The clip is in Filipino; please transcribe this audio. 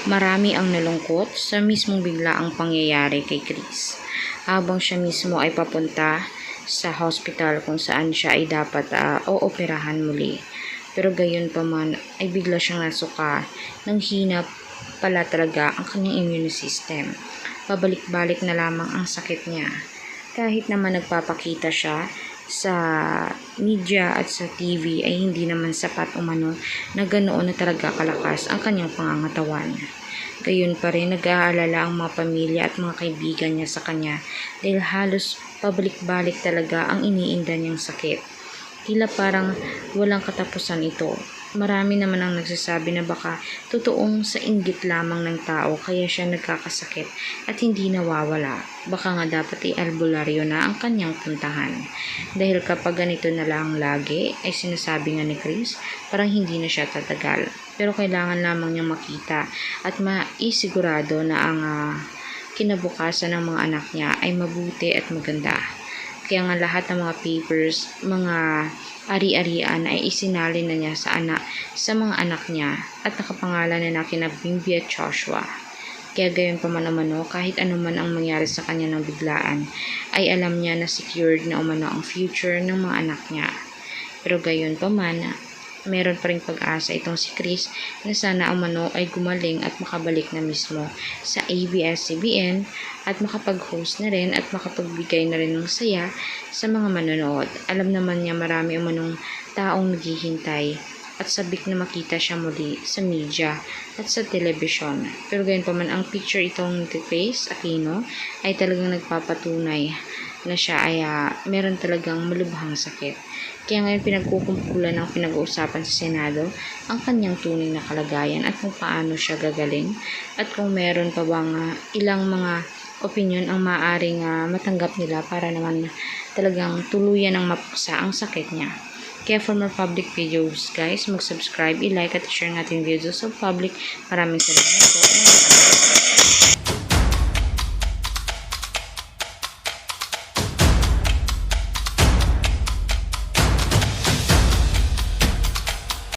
Marami ang nalungkot sa mismong biglaang pangyayari kay Chris. Habang siya mismo ay papunta sa hospital kung saan siya ay dapat ooperahan muli. Pero gayon pa man ay bigla siyang nasuka ng hina pala talaga ang kanyang immune system. Pabalik-balik na lamang ang sakit niya. Kahit naman nagpapakita siya sa media at sa TV ay hindi naman sapat umano na ganoon na talaga kalakas ang kanyang pangangatawan. Gayon pa rin nag-aalala ang mga pamilya at mga kaibigan niya sa kanya dahil halos pabalik-balik talaga ang iniinda niyang sakit. Tila parang walang katapusan ito. Marami naman ang nagsasabi na baka totoong sa inggit lamang ng tao kaya siya nagkakasakit at hindi nawawala. Baka nga dapat albularyo na ang kanyang puntahan. Dahil kapag ganito na lang lagi ay sinasabi nga ni Chris parang hindi na siya tatagal. Pero kailangan lamang niyang makita at maisigurado na ang kinabukasan ng mga anak niya ay mabuti at maganda. Kaya nga lahat ng mga papers, mga ari-arian ay isinalin na niya sa mga anak niya at nakapangalan na kina Bimby at Joshua. Kaya gayon pa man umano, kahit anuman ang mangyari sa kanya ng biglaan, ay alam niya na secured na umano ang future ng mga anak niya. Pero gayon pa man, meron pa ring pag-asa itong si Chris na sana umano ay gumaling at makabalik na mismo sa ABS-CBN at makapag-host na rin at makapagbigay na rin ng saya sa mga manonood. Alam naman niya marami umanong taong naghihintay at sabik na makita siya muli sa media at sa telebisyon. Pero gayon pa man ang picture itong Chris Aquino ay talagang nagpapatunay na siya ay meron talagang malubhang sakit. Kaya ngayon pinagkukumpulan ng pinag-uusapan sa Senado ang kanyang tunay na kalagayan at kung paano siya gagaling at kung meron pa bang ilang mga opinion ang maaaring matanggap nila para naman talagang tuluyan ng mapuksa ang sakit niya. Kaya for more public videos guys, mag-subscribe, i-like at share natin videos sa public. Maraming salamat po.